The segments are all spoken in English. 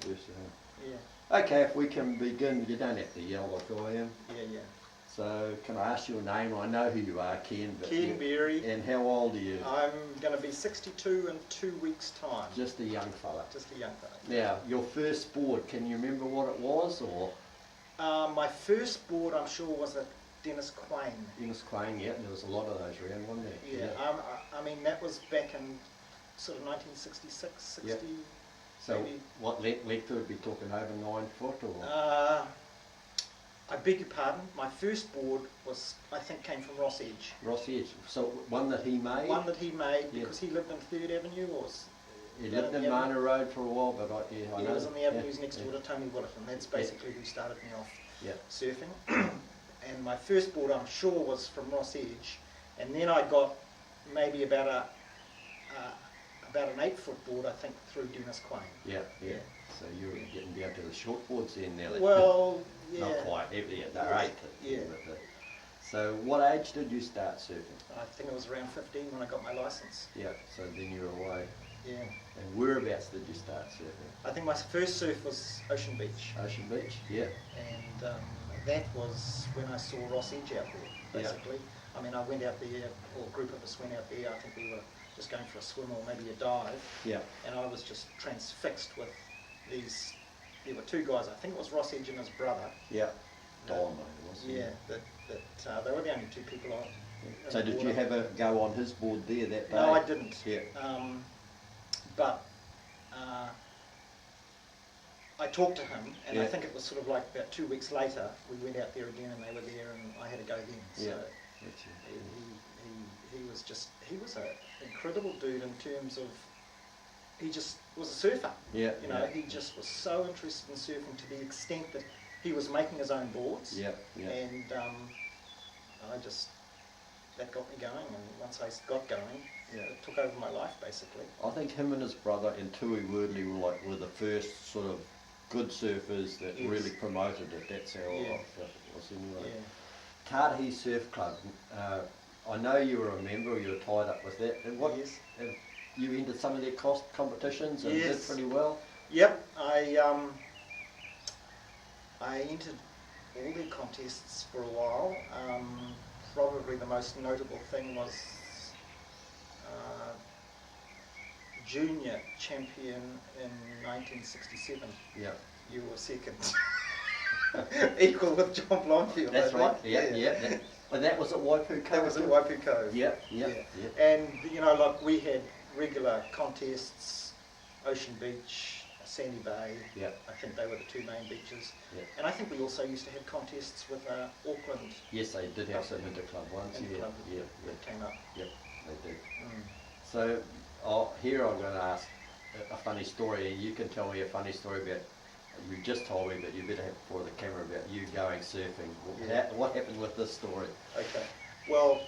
first. Yeah. Okay, if we can begin, you don't have to yell like I am. Yeah. So, can I ask your name? I know who you are, Ken. But Ken Berry. And how old are you? I'm going to be 62 in 2 weeks' time. Just a young fella. Just a young fella. Now, your first board, can you remember what it was, or? My first board, I'm sure, was at Dennis Quain. Dennis Quain, yeah. There was a lot of those around, wasn't there? Yeah. I mean, that was back in sort of 1966, 60. Yep. So, maybe. what length would be talking, over 9 foot, or? I beg your pardon, my first board was, I think, came from Ross Edge. Ross Edge. So, one that he made? One that he made, because he lived in 3rd Avenue, or... He lived in Mana Road for a while, but I know. He was on the avenues next door to Tony Woollerton. That's basically who started me off surfing. And my first board, I'm sure, was from Ross Edge. And then I got maybe about an 8-foot board, I think, through Dennis Quain. Yeah. So you were getting down to the short boards then, Nelly. Well, yeah. Not quite, they're 8. Yeah. So what age did you start surfing? I think it was around 15 when I got my licence. Yeah, so then you were away. Yeah. And whereabouts did you start surfing? I think my first surf was Ocean Beach. Ocean Beach, yeah. And that was when I saw Ross Edge out there, basically. I mean, I went out there, or a group of us went out there. I think we were just going for a swim or maybe a dive. Yeah. And I was just transfixed with these. There were 2 guys. I think it was Ross Edge and his brother. Yeah. Don, wasn't it? Yeah. They were the only 2 people on. So did you have a go on his board there that day? No, I didn't. Yeah. But I talked to him, and I think it was sort of like about 2 weeks later, we went out there again, and they were there, and I had to go then. So he was an incredible dude in terms of, he just was a surfer. Yeah. You know, he just was so interested in surfing to the extent that he was making his own boards. Yeah. And that got me going, and once I got going, it took over my life basically. I think him and his brother and Tui Wordley were the first sort of good surfers that really promoted it. That's how I felt it was anyway. Yeah. Tartahi Surf Club, I know you were a member, you were tied up with that. And you entered some of their competitions and did pretty well? Yep, I entered all their contests for a while. Probably the most notable thing was junior champion in 1967. Yeah. You were second. Equal with John Blomfield. That's right, yeah. And that was at Waipu Cove? That was at Waipu Cove. Yeah. And, you know, like we had regular contests, Ocean Beach, Sandy Bay. Yeah. I think they were the 2 main beaches. Yeah. And I think we also used to have contests with Auckland. Yes, they did have some interclub ones. Yeah. Came up. Yep, they did. So here I'm going to ask a funny story. You can tell me a funny story about, you just told me, but you better have it before the camera, about you going surfing. What happened with this story? Okay. Well,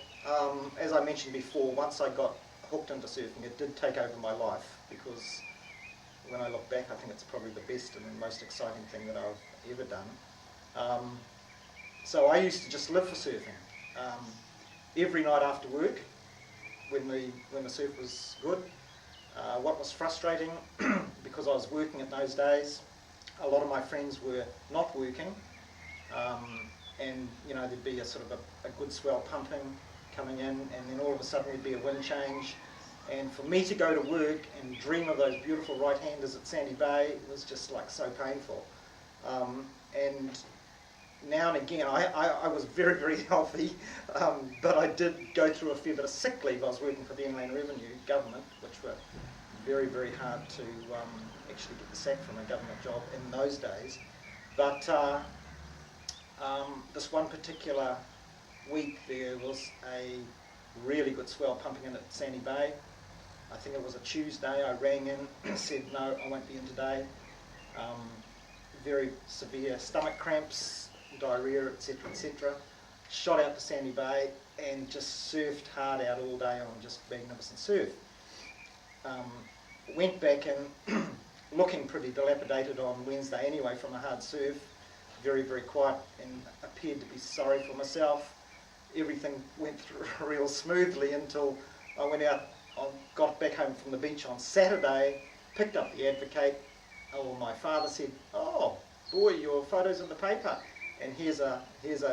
as I mentioned before, once I got hooked into surfing, it did take over my life, because when I look back, I think it's probably the best and the most exciting thing that I've ever done. So I used to just live for surfing. Every night after work, when the surf was good. What was frustrating, because I was working at those days, a lot of my friends were not working, and you know, there'd be a sort of a good swell pumping coming in, and then all of a sudden there'd be a wind change, and for me to go to work and dream of those beautiful right-handers at Sandy Bay was just like so painful. And now and again, I was very, very healthy, but I did go through a fair bit of sick leave. I was working for the Inland Revenue government, which were very, very hard to actually get the sack from a government job in those days. But this one particular week, there was a really good swell pumping in at Sandy Bay. I think it was a Tuesday. I rang in and said, no, I won't be in today. Very severe stomach cramps, diarrhea, etc., etc. Shot out to Sandy Bay and just surfed hard out all day on just magnificent surf. Went back in, looking pretty dilapidated on Wednesday anyway from a hard surf, very, very quiet, and appeared to be sorry for myself. Everything went through real smoothly until I went out, got back home from the beach on Saturday, picked up the Advocate, my father said, "Oh, boy, your photo's in the paper." And here's a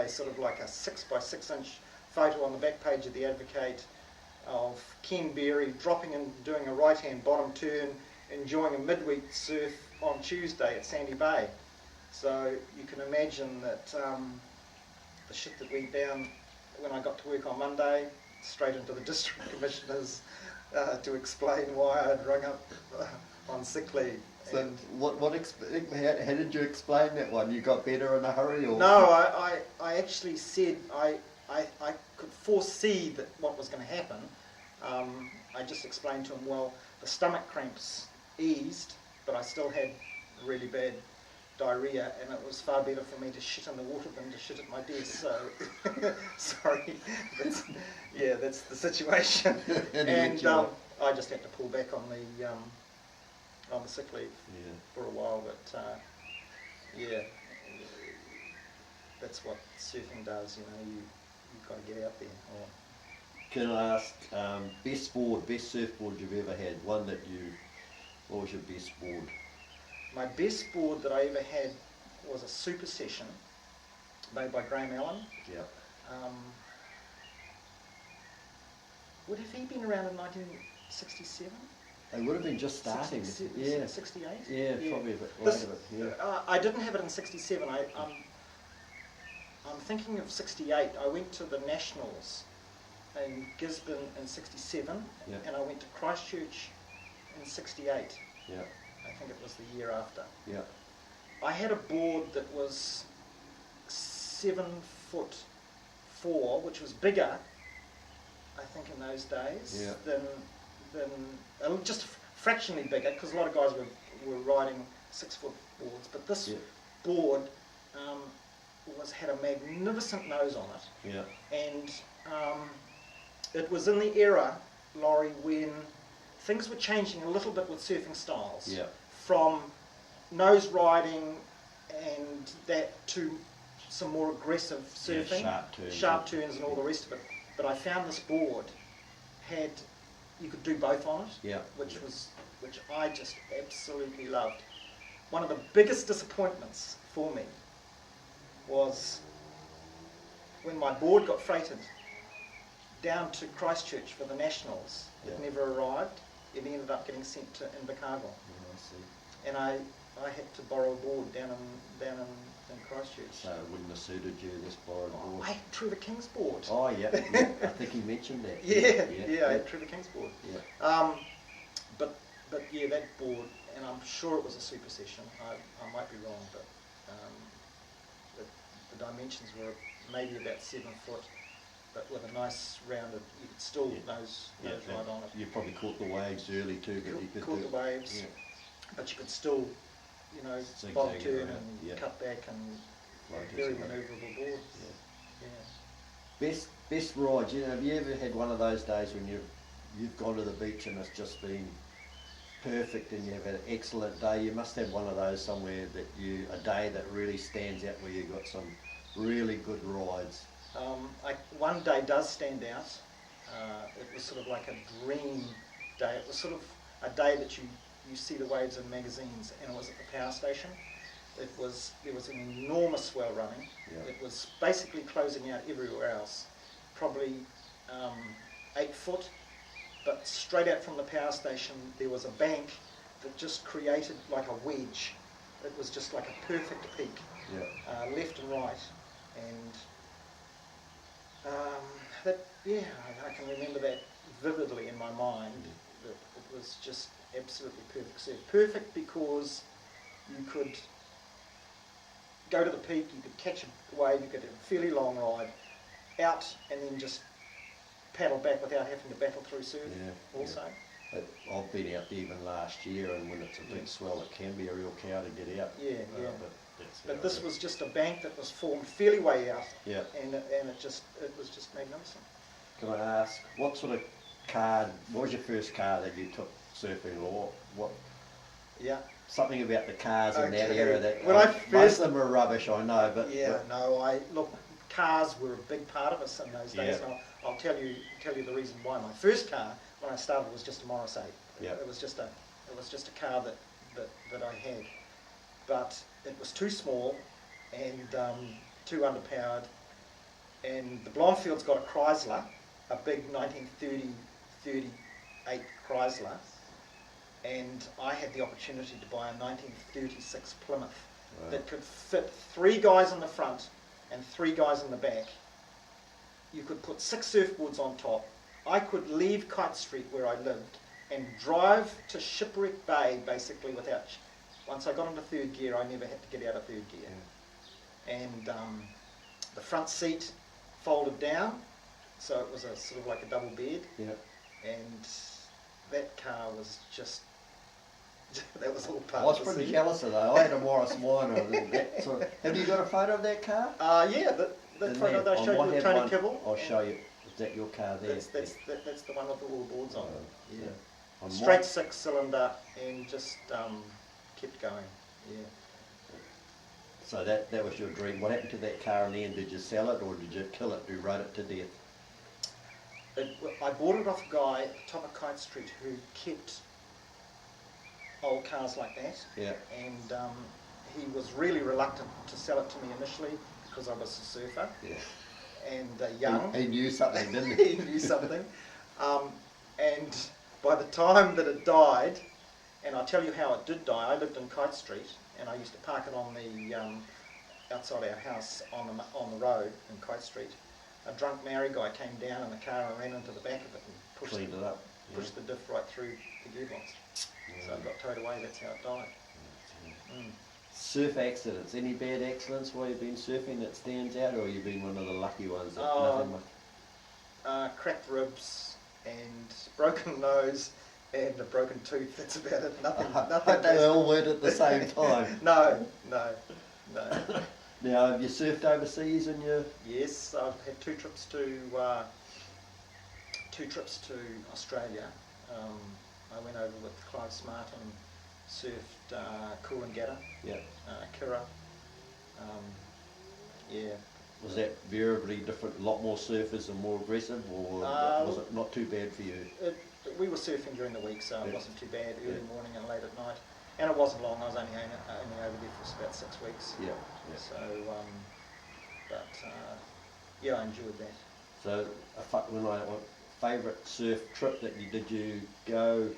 sort of like a 6x6 inch photo on the back page of the Advocate of Ken Berry dropping and doing a right-hand bottom turn, enjoying a midweek surf on Tuesday at Sandy Bay. So you can imagine that the shit that went down when I got to work on Monday, straight into the district commissioners to explain why I'd rung up on sick leave. So how did you explain that one? You got better in a hurry, or? No, I actually said I could foresee that what was going to happen. I just explained to him, well, the stomach cramps eased, but I still had really bad diarrhea, and it was far better for me to shit in the water than to shit at my desk. So, sorry, that's the situation. And I just had to pull back on the sick leave for a while, but that's what surfing does. You've got to get out there. Can I ask, best surfboard you've ever had? What was your best board? My best board that I ever had was a Super Session made by Graham Allen. Yeah. Would have he been around in 1967? They would have been just starting. 68? Yeah, probably a bit later. I didn't have it in 67. I'm thinking of 68. I went to the Nationals in Gisborne in 67, and I went to Christchurch in 68. Yeah. I think it was the year after. Yeah. I had a board that was 7'4", which was bigger, I think, in those days than just fractionally bigger, because a lot of guys were riding 6-foot boards. But this board had a magnificent nose on it. Yeah. And it was in the era, Laurie, when things were changing a little bit with surfing styles. Yeah. From nose riding and that to some more aggressive surfing, sharp turns and all the rest of it. But I found this board you could do both on it, which I just absolutely loved. One of the biggest disappointments for me was when my board got freighted down to Christchurch for the Nationals. It never arrived. It ended up getting sent to Invercargill. I see. And I had to borrow a board down in Christchurch. So it wouldn't have suited you, this borrowed board? I had Trevor King's board. Oh, yeah. I think he mentioned that. I had Trevor King's board. Yeah. But that board, and I'm sure it was a Super Session. I might be wrong, but the dimensions were maybe about 7 foot, but with a nice rounded, you could still nose right on it. You probably caught the waves early too, but you could caught the waves, but you could still, bob turn and cut back, and very manoeuvrable board. Best rides. Have you ever had one of those days when you've gone to the beach and it's just been perfect and you've had an excellent day? You must have one of those somewhere a day that really stands out where you got some really good rides. One day does stand out. It was sort of like a dream day. It was sort of a day that you see the waves in magazines, and it was at the power station. There was an enormous swell running. It was basically closing out everywhere else, probably 8 foot, but straight out from the power station there was a bank that just created like a wedge. It was just like a perfect peak, left and right, and I can remember that vividly in my mind. That it was just absolutely perfect surf. Perfect because you could go to the peak, you could catch a wave, you could have a fairly long ride out, and then just paddle back without having to battle through surf also. I've been out there even last year, and when it's a big swell it can be a real cow to get out. But this was just a bank that was formed fairly way out, and it was just magnificent. Can I ask, what sort of card, what was your first car that you took surfing, or what? Something about the cars in that era that most of them are rubbish, I know, but look, cars were a big part of us in those days. And I'll tell you the reason why. My first car when I started was just a Morris 8. It was just a car that that I had. But it was too small and too underpowered. And the Blomfield's got a Chrysler, a big 1938 Chrysler, and I had the opportunity to buy a 1936 Plymouth that could fit 3 guys in the front and 3 guys in the back. You could put 6 surfboards on top. I could leave Kite Street where I lived and drive to Shipwreck Bay basically without. Once I got into 3rd gear, I never had to get out of 3rd gear. And the front seat folded down, so it was a sort of like a double bed. Yeah. And that car was just. That was all part I was of the pretty scene. jealous of that. I had a Morris Minor. Have you got a photo of that car? Yeah, the photo that I showed you with Tony Kibble. I'll show you. Is that your car there? That's the one with all the boards on it. Yeah. On Straight what? 6-cylinder and just kept going. Yeah. So that was your dream. What happened to that car in the end? Did you sell it or did you kill it? You rode it to death? I bought it off a guy at the top of Kite Street who kept old cars like that. Yeah. And he was really reluctant to sell it to me initially because I was a surfer. Yeah. And young. He knew something, didn't he? He knew something. And by the time that it died, and I'll tell you how it did die, I lived in Kite Street and I used to park it on the outside our house on the road in Kite Street. A drunk Maori guy came down in the car and ran into the back of it and Cleaned it up. pushed the diff right through the gearbox. So it got towed away, that's how it died. Surf accidents. Any bad accidents while you've been surfing that stands out, or you've been one of the lucky ones that nothing much? Cracked ribs and broken nose and a broken tooth. That's about it. Nothing. They all went at the same time. No. Now, have you surfed overseas in your? Yes, I've had 2 trips to Australia. I went over with Clive Smart and surfed Coolangatta, Yeah. Kira. Yeah. Was that variably different? A lot more surfers and more aggressive, or was it not too bad for you? We were surfing during the week, so it Yeah. wasn't too bad. Early Yeah. morning and late at night, and it wasn't long. I was only over there for about 6 weeks. Yeah. So, yeah, I enjoyed that. So, favourite surf trip that you go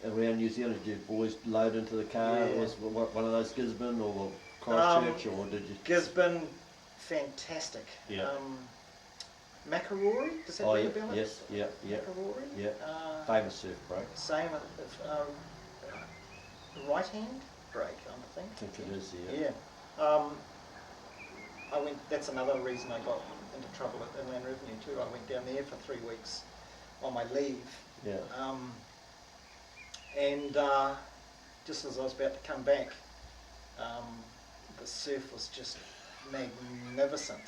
around New Zealand? Did you always load into the car? Yeah. Was one of those Gisborne or Christchurch, or did you? Gisborne, fantastic. Yeah. Makarori, does that ring a bell? Yes, yeah. Makarori? Yeah. Famous surf break. Same, right hand break, I think. I think it is, yeah. Yeah. That's another reason I got into trouble at Inland Revenue too. I went down there for 3 weeks on my leave. Yeah. And just as I was about to come back, the surf was just magnificent.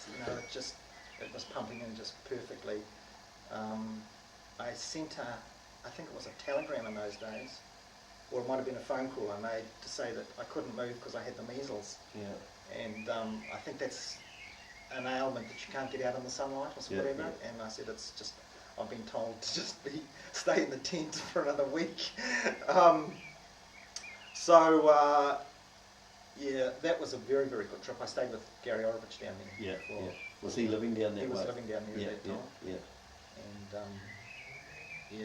It was pumping in just perfectly. I sent I think it was a telegram in those days, or it might have been a phone call I made to say that I couldn't move because I had the measles. Yeah. And I think that's an ailment that you can't get out in the sunlight or whatever. Yeah. And I said, it's just, I've been told to just stay in the tent for another week. Yeah, that was a very, very good trip. I stayed with Gary Orovich down there. Yeah. Was he living down there? He was living down there at that time. Yeah. And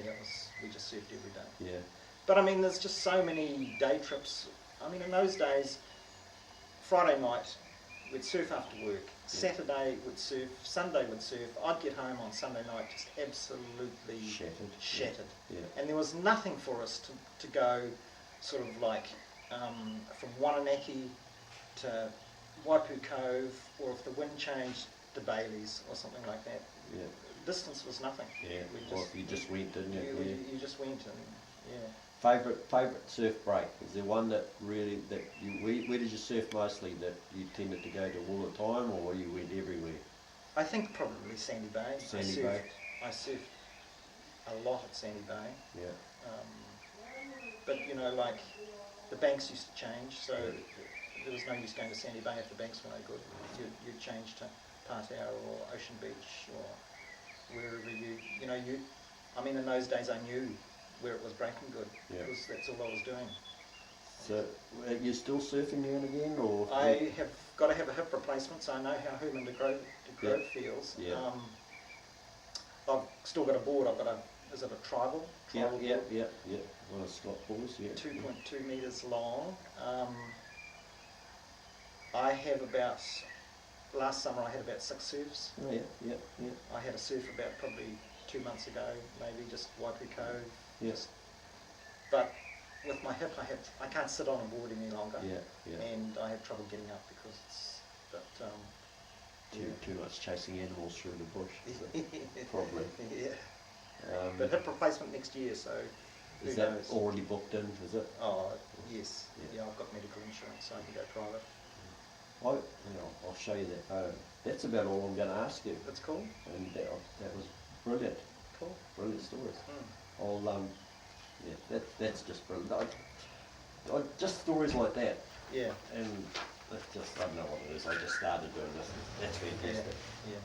we just surfed every day. Yeah. But I mean, there's just so many day trips. I mean, in those days, Friday night, we'd surf after work. Saturday, we'd surf. Sunday, we'd surf. I'd get home on Sunday night just absolutely shattered. Yeah. And there was nothing for us to go sort of like from Wananaki to Waipu Cove, or if the wind changed, to Bailey's or something like that. Yeah. Distance was nothing. Yeah. You just went, didn't you? You just went, and yeah. Favourite surf break? Is there one that really where did you surf mostly that you tended to go to all the time, or you went everywhere? I think probably Sandy Bay. I surfed a lot at Sandy Bay. Yeah. But like the banks used to change, so there was no use going to Sandy Bay if the banks were no good. You'd change to Partow or Ocean Beach or wherever I mean, in those days I knew where it was breaking good, because that's all I was doing. So, you still surfing now and again, or? I have got to have a hip replacement, so I know how Herman de Grove Yeah. feels. Yeah. I've still got a board. I've got a, is it a tribal? Yeah, Tribal yeah, board, yeah, yeah. One of Scott Paul's, yeah. 2.2 metres long. I have about, last summer I had about 6 surfs. Oh, yeah, yeah, yeah. I had a surf about probably 2 months ago, maybe just Waipu Cove. Yeah. Just, but with my hip, I can't sit on a board any longer. Yeah, yeah. And I have trouble getting up because it's, but Too much chasing animals through the bush, probably. Yeah. But hip replacement next year, so who Is that knows? already booked in, is it? Oh, yes. Yeah. Yeah, I've got medical insurance, so I can go private. I'll show you that photo. That's about all I'm going to ask you. That's cool. And that was brilliant. Cool. Brilliant stories. Mm. I'll, yeah, that's just brilliant. Just stories like that. Yeah. And that's just, I don't know what it is. I just started doing this. That's fantastic. Yeah. Yeah.